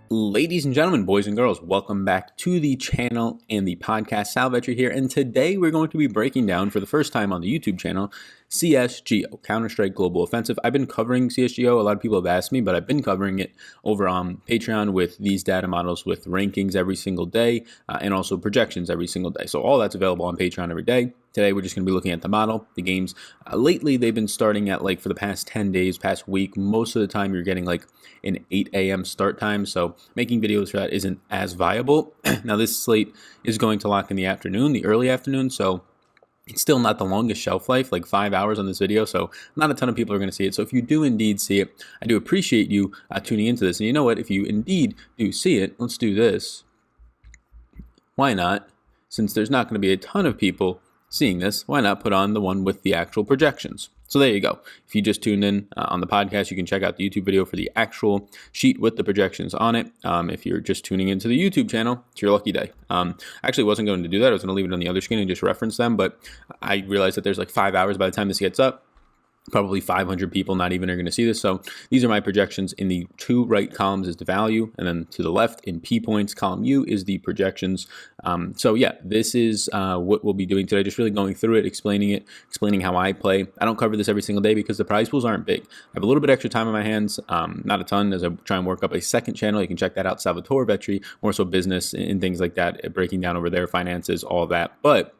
Ladies and gentlemen, boys and girls, welcome back to the channel and the podcast. Sal Vetri here, and today we're going to be breaking down for the first time on the YouTube channel CSGO, Counter-Strike Global Offensive. I've been covering CSGO. A lot of people have asked me, but I've been covering it over on Patreon with these data models with rankings every single day and also projections every single day. So all that's available on Patreon every day. Today, we're just going to be looking at the model, the games. Lately, they've been starting at for the past 10 days, past week. Most of the time, you're getting an 8 a.m. start time. So making videos for that isn't as viable. Now, this slate is going to lock in the afternoon, the early afternoon. So it's still not the longest shelf life, 5 hours on this video, so not a ton of people are going to see it. So if you do indeed see it, I do appreciate you tuning into this. And you know what? If you indeed do see it, let's do this. Why not? Since there's not going to be a ton of people seeing this, why not put on the one with the actual projections? So there you go. If you just tuned in on the podcast, you can check out the YouTube video for the actual sheet with the projections on it. If you're just tuning into the YouTube channel, it's your lucky day. I actually wasn't going to do that. I was going to leave it on the other screen and just reference them, but I realized that there's 5 hours by the time this gets up. Probably 500 people not even are going to see this. So these are my projections. In the two right columns is the value, and then to the left in P points, column U is the projections. So yeah, this is what we'll be doing today. Just really going through it, explaining how I play. I don't cover this every single day because the prize pools aren't big. I have a little bit extra time on my hands, not a ton, as I try and work up a second channel. You can check that out, Salvatore Vetri, more so business and things like that, breaking down over their finances, all of that. But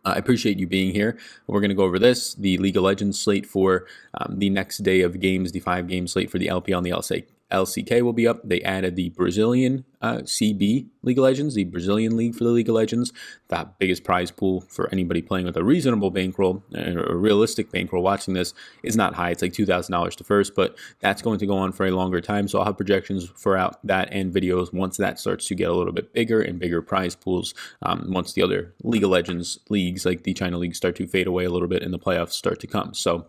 I appreciate you being here. We're going to go over this, the League of Legends slate for the next day of games, the 5-game slate for the LPL and the LCK will be up. They added the Brazilian CB League of Legends, the Brazilian League for the League of Legends. The biggest prize pool for anybody playing with a reasonable bankroll, a realistic bankroll watching this, is not high. It's $2,000 to first, but that's going to go on for a longer time. So I'll have projections for out that and videos once that starts to get a little bit bigger and bigger prize pools. Once the other League of Legends leagues, like the China League, start to fade away a little bit and the playoffs start to come. So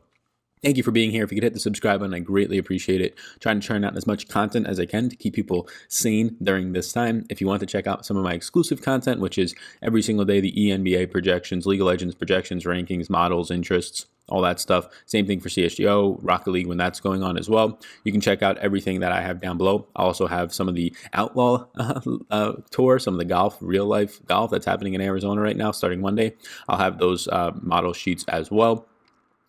thank you for being here. If you could hit the subscribe button, I greatly appreciate it. Trying to churn out as much content as I can to keep people sane during this time. If you want to check out some of my exclusive content, which is every single day, the ENBA projections, League of Legends projections, rankings, models, interests, all that stuff. Same thing for CSGO, Rocket League when that's going on as well. You can check out everything that I have down below. I also have some of the Outlaw Tour, some of the golf, real life golf that's happening in Arizona right now, starting Monday. I'll have those model sheets as well.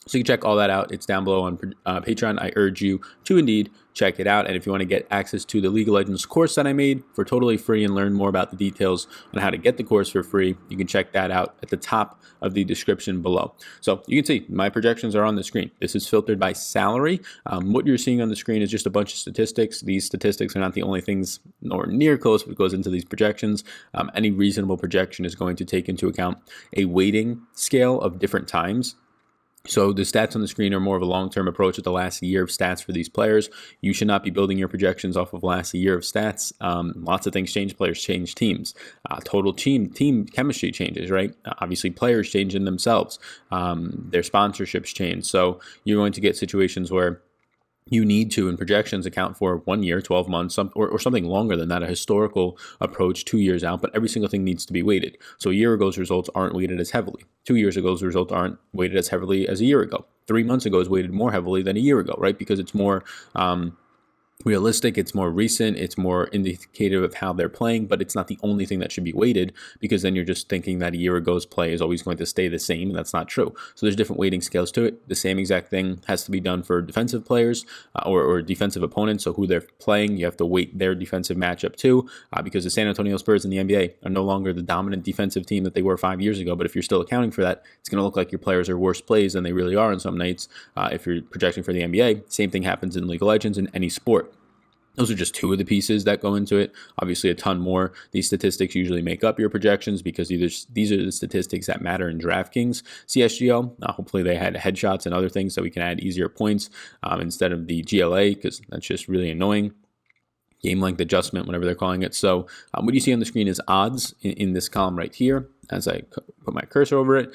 So you can check all that out. It's down below on Patreon. I urge you to indeed check it out. And if you want to get access to the League of Legends course that I made for totally free and learn more about the details on how to get the course for free, you can check that out at the top of the description below. So you can see my projections are on the screen. This is filtered by salary. What you're seeing on the screen is just a bunch of statistics. These statistics are not the only things nor near close what goes into these projections. Any reasonable projection is going to take into account a weighting scale of different times. So the stats on the screen are more of a long-term approach at the last year of stats for these players. You should not be building your projections off of last year of stats. Lots of things change. Players change teams. Total team chemistry changes, right? Obviously, players change in themselves. Their sponsorships change. So you're going to get situations where you need to, in projections, account for 1 year, 12 months, or something longer than that, a historical approach 2 years out, but every single thing needs to be weighted. So a year ago's results aren't weighted as heavily. 2 years ago's results aren't weighted as heavily as a year ago. 3 months ago is weighted more heavily than a year ago, right? Because it's more realistic, it's more recent, it's more indicative of how they're playing, but it's not the only thing that should be weighted, because then you're just thinking that a year ago's play is always going to stay the same, and that's not true. So there's different weighting scales to it. The same exact thing has to be done for defensive players or defensive opponents, so who they're playing, you have to weight their defensive matchup too, because the San Antonio Spurs in the NBA are no longer the dominant defensive team that they were 5 years ago, but if you're still accounting for that, it's going to look like your players are worse plays than they really are on some nights. If you're projecting for the NBA, same thing happens in League of Legends in any sport. Those are just two of the pieces that go into it. Obviously, a ton more. These statistics usually make up your projections because these are the statistics that matter in DraftKings CSGO. Hopefully, they had headshots and other things so we can add easier points instead of the GLA, because that's just really annoying. Game length adjustment, whatever they're calling it. So what you see on the screen is odds in this column right here. as I put my cursor over it.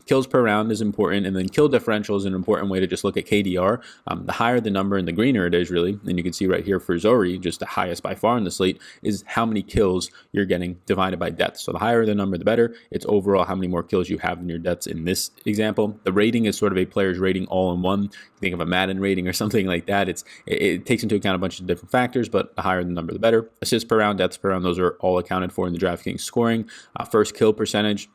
Kills per round is important, and then kill differential is an important way to just look at KDR. The higher the number and the greener it is, really, and you can see right here for Zori, just the highest by far in the slate, is how many kills you're getting divided by deaths. So the higher the number, the better. It's overall how many more kills you have than your deaths in this example. The rating is sort of a player's rating all in one. Think of a Madden rating or something like that. It takes into account a bunch of different factors, but the higher the number, the better. Assists per round, deaths per round, those are all accounted for in the DraftKings scoring. First kill percentage,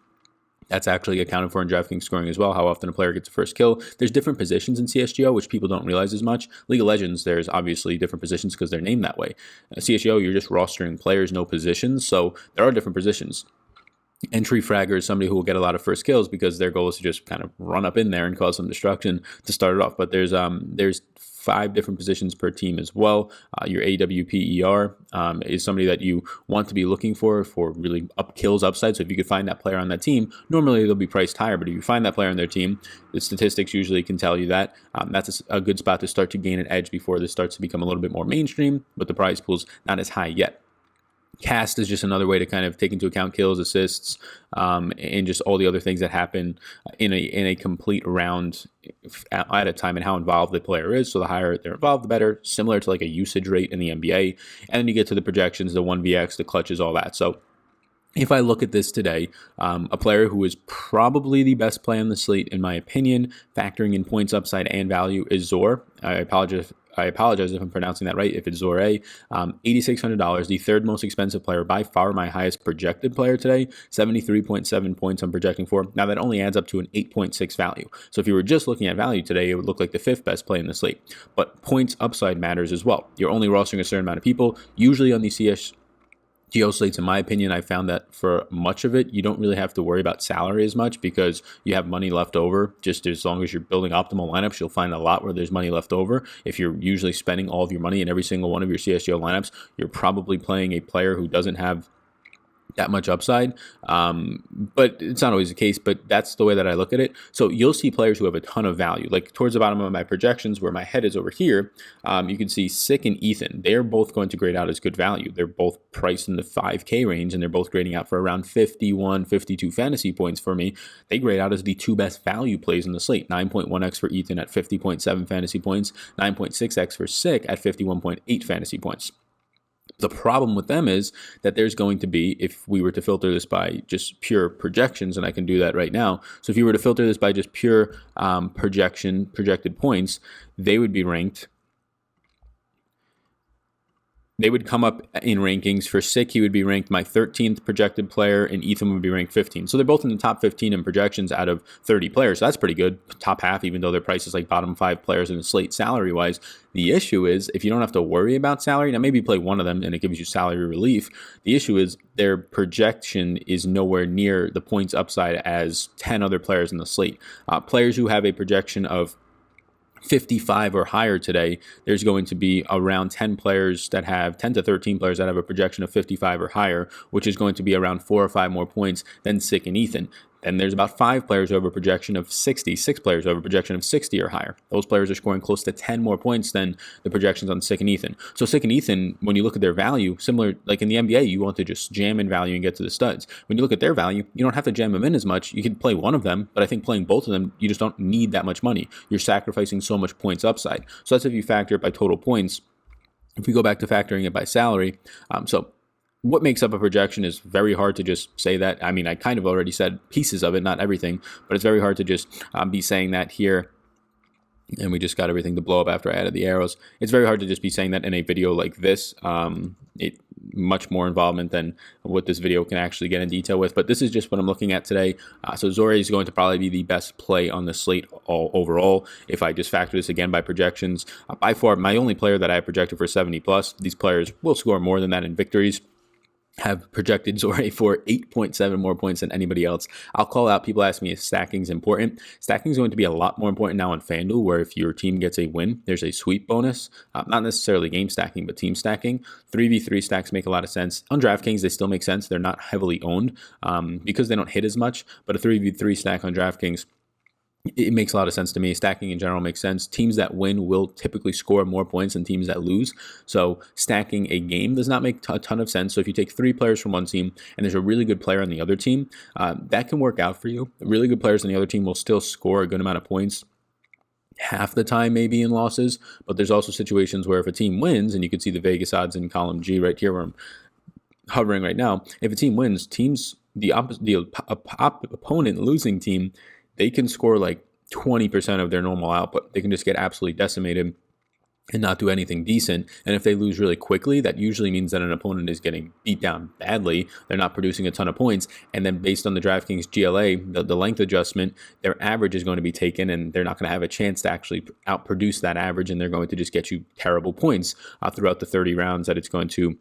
that's actually accounted for in DraftKings scoring as well, how often a player gets a first kill. There's different positions in CSGO, which people don't realize as much. League of Legends, there's obviously different positions because they're named that way. CSGO, you're just rostering players, no positions, so there are different positions. Entry fragger is somebody who will get a lot of first kills because their goal is to just kind of run up in there and cause some destruction to start it off. But there's 5 different positions per team as well. Your AWPER is somebody that you want to be looking for really kills upside. So if you could find that player on that team, normally they'll be priced higher. But if you find that player on their team, the statistics usually can tell you that. That's a good spot to start to gain an edge before this starts to become a little bit more mainstream, but the prize pool's not as high yet. Cast is just another way to kind of take into account kills, assists, and just all the other things that happen in a complete round at a time and how involved the player is. So the higher they're involved, the better, similar to like a usage rate in the NBA. And then you get to the projections, the 1vx, the clutches, all that. So if I look at this today, a player who is probably the best play on the slate, in my opinion, factoring in points upside and value, is Zor. I apologize if I'm pronouncing that right, if it's Zore. $8,600, the third most expensive player, by far my highest projected player today, 73.7 points I'm projecting for. Now that only adds up to an 8.6 value. So if you were just looking at value today, it would look like the 5th best play in the slate. But points upside matters as well. You're only rostering a certain amount of people. Usually on the CSGO slates, in my opinion, I found that for much of it, you don't really have to worry about salary as much because you have money left over. Just as long as you're building optimal lineups, you'll find a lot where there's money left over. If you're usually spending all of your money in every single one of your CSGO lineups, you're probably playing a player who doesn't have that much upside, but it's not always the case, but that's the way that I look at it. So you'll see players who have a ton of value, like towards the bottom of my projections where my head is over here. You can see Sick and Ethan, they're both going to grade out as good value. They're both priced in the 5K range, and they're both grading out for around 51, 52 fantasy points for me. They grade out as the 2 best value plays in the slate. 9.1x for Ethan at 50.7 fantasy points, 9.6x for Sick at 51.8 fantasy points. The problem with them is that there's going to be, if we were to filter this by just pure projections, and I can do that right now. So if you were to filter this by just pure projected points, they would be ranked. They would come up in rankings. For Sick, he would be ranked my 13th projected player, and Ethan would be ranked 15th. So they're both in the top 15 in projections out of 30 players. So that's pretty good. Top half, even though their price is like bottom 5 players in the slate salary-wise. The issue is, if you don't have to worry about salary, now maybe play one of them and it gives you salary relief. The issue is their projection is nowhere near the points upside as 10 other players in the slate. Players who have a projection of 55 or higher today, there's going to be around 10 to 13 players that have a projection of 55 or higher, which is going to be around 4 or 5 more points than Sick and Ethan. Then there's about 5 players who have a projection of 60, 6 players who have a projection of 60 or higher. Those players are scoring close to 10 more points than the projections on Sick and Ethan. So Sick and Ethan, when you look at their value, similar, like in the NBA, you want to just jam in value and get to the studs. When you look at their value, you don't have to jam them in as much. You can play one of them, but I think playing both of them, you just don't need that much money. You're sacrificing so much points upside. So that's if you factor it by total points. If we go back to factoring it by salary, what makes up a projection is very hard to just say that. I mean, I kind of already said pieces of it, not everything, but it's very hard to just be saying that here. And we just got everything to blow up after I added the arrows. It's very hard to just be saying that in a video like this. Much more involvement than what this video can actually get in detail with. But this is just what I'm looking at today. So Zore is going to probably be the best play on the slate overall. If I just factor this again by projections, by far my only player that I projected for 70 plus. These players will score more than that in victories. Have projected Zore for 8.7 more points than anybody else. I'll call out, people ask me if stacking is important. Stacking is going to be a lot more important now on FanDuel, where if your team gets a win, there's a sweep bonus. Not necessarily game stacking, but team stacking. 3v3 stacks make a lot of sense. On DraftKings, they still make sense. They're not heavily owned because they don't hit as much, but a 3v3 stack on DraftKings it makes a lot of sense to me. Stacking in general makes sense. Teams that win will typically score more points than teams that lose. So stacking a game does not make a ton of sense. So if you take 3 players from one team and there's a really good player on the other team, that can work out for you. Really good players on the other team will still score a good amount of points half the time, maybe in losses. But there's also situations where if a team wins, and you can see the Vegas odds in column G right here where I'm hovering right now, if a team wins, the opponent losing team, they can score like 20% of their normal output. They can just get absolutely decimated and not do anything decent. And if they lose really quickly, that usually means that an opponent is getting beat down badly. They're not producing a ton of points. And then based on the DraftKings GLA, the length adjustment, their average is going to be taken, and they're not going to have a chance to actually outproduce that average. And they're going to just get you terrible points throughout the 30 rounds that it's going to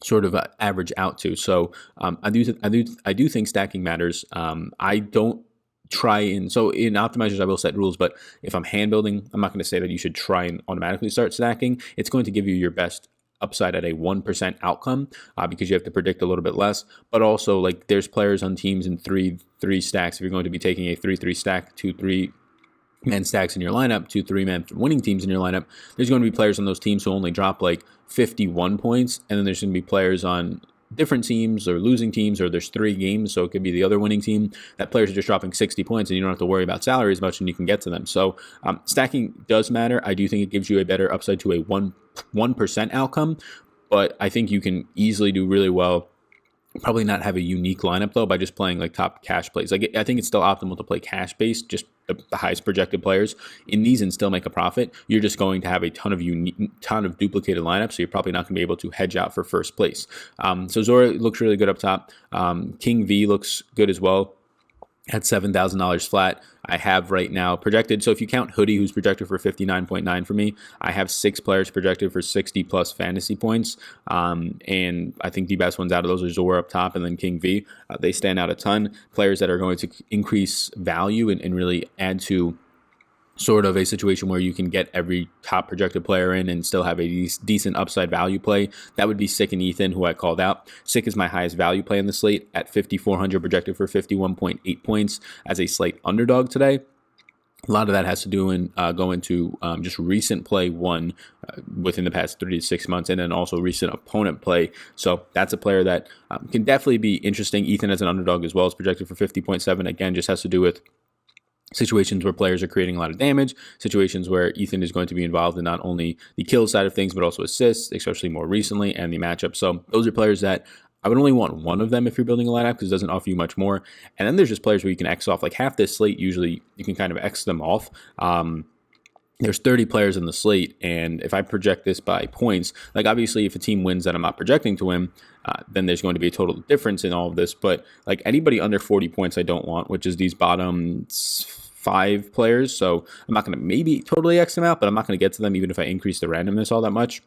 sort of average out to. So I do think stacking matters. I don't so in optimizers I will set rules, but if I'm hand building, I'm not going to say that you should try and automatically start stacking. It's going to give you your best upside at a 1% outcome because you have to predict a little bit less. But also, like, there's players on teams in three stacks. If you're going to be taking a 3-3 stack, 2-3 man stacks in your lineup, 2-3 man winning teams in your lineup, there's going to be players on those teams who only drop like 51 points, and then there's going to be players on different teams or losing teams, or there's 3 games, so it could be the other winning team that players are just dropping 60 points and you don't have to worry about salary as much and you can get to them. So stacking does matter. I do think it gives you a better upside to a 1% outcome, but I think you can easily do really well. Probably not have a unique lineup though by just playing like top cash plays. Like, I think it's still optimal to play cash based, just the highest projected players in these, and still make a profit. You're just going to have a ton of duplicated lineups, so you're probably not going to be able to hedge out for first place. So Zora looks really good up top. King V looks good as well at $7,000 flat. I have right now projected, so if you count Hoodie, who's projected for 59.9 for me, I have 6 players projected for 60 plus fantasy points. And I think the best ones out of those are Zora up top and then King V. They stand out a ton. Players that are going to increase value and really add to sort of a situation where you can get every top projected player in and still have a decent upside value play. That would be Sick and Ethan, who I called out. Sick is my highest value play in the slate at 5,400, projected for 51.8 points as a Slate underdog today. A lot of that has to do in go into just recent play won within the past 3 to 6 months, and then also recent opponent play. So that's a player that can definitely be interesting. Ethan as an underdog as well is projected for 50.7. Again, just has to do with situations where players are creating a lot of damage, situations where Ethan is going to be involved in not only the kill side of things, but also assists, especially more recently, and the matchup. So those are players that I would only want one of them if you're building a lineup because it doesn't offer you much more. And then there's just players where you can X off. Like half this slate, usually you can kind of X them off. There's 30 players in the slate, and if I project this by points, like obviously if a team wins that I'm not projecting to win, then there's going to be a total difference in all of this. But like anybody under 40 points I don't want, which is these bottom 5 players. So I'm not going to maybe totally X them out, but I'm not going to get to them even if I increase the randomness all that much.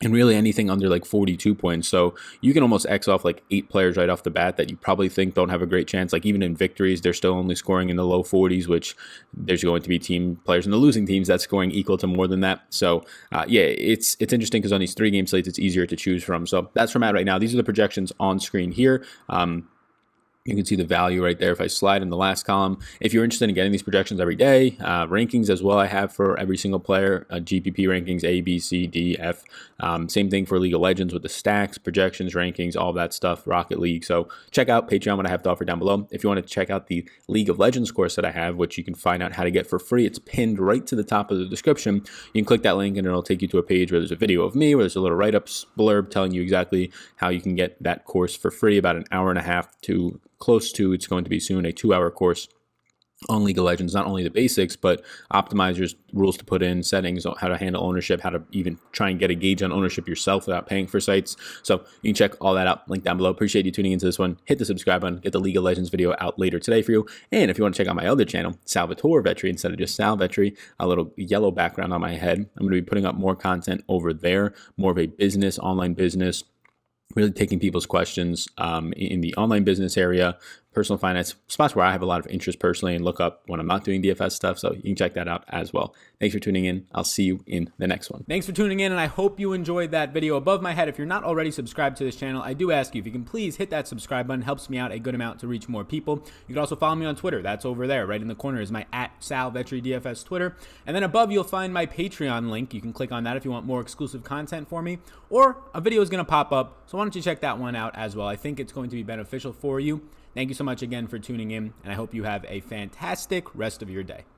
And really anything under like 42 points. So you can almost X off like 8 players right off the bat that you probably think don't have a great chance. Like even in victories, they're still only scoring in the low 40s, which there's going to be team players in the losing teams that's scoring equal to more than that. So yeah, it's interesting because on these 3-game slates, it's easier to choose from. So that's where I'm at right now. These are the projections on screen here. You can see the value right there if I slide in the last column. If you're interested in getting these projections every day, rankings as well I have for every single player, GPP rankings, A, B, C, D, F. Same thing for League of Legends with the stacks, projections, rankings, all that stuff, Rocket League. So check out Patreon, what I have to offer down below. If you want to check out the League of Legends course that I have, which you can find out how to get for free, it's pinned right to the top of the description. You can click that link and it'll take you to a page where there's a video of me, where there's a little write-up blurb telling you exactly how you can get that course for free, about an hour and a half to close to, it's going to be soon, a 2-hour course on League of Legends, not only the basics, but optimizers, rules to put in, settings, how to handle ownership, how to even try and get a gauge on ownership yourself without paying for sites. So you can check all that out, link down below. Appreciate you tuning into this one. Hit the subscribe button, get the League of Legends video out later today for you. And if you want to check out my other channel, Salvatore Vetri, instead of just Sal Vetri, a little yellow background on my head, I'm going to be putting up more content over there, more of a business, online business, really taking people's questions in the online business area, personal finance, spots where I have a lot of interest personally and look up when I'm not doing DFS stuff. So you can check that out as well. Thanks for tuning in. I'll see you in the next one. Thanks for tuning in, and I hope you enjoyed that video. Above my head, if you're not already subscribed to this channel, I do ask you if you can please hit that subscribe button. It helps me out a good amount to reach more people. You can also follow me on Twitter. That's over there. Right in the corner is my @SalVetriDFS Twitter. And then above, you'll find my Patreon link. You can click on that if you want more exclusive content for me, or a video is going to pop up. So why don't you check that one out as well? I think it's going to be beneficial for you. Thank you so much again for tuning in, and I hope you have a fantastic rest of your day.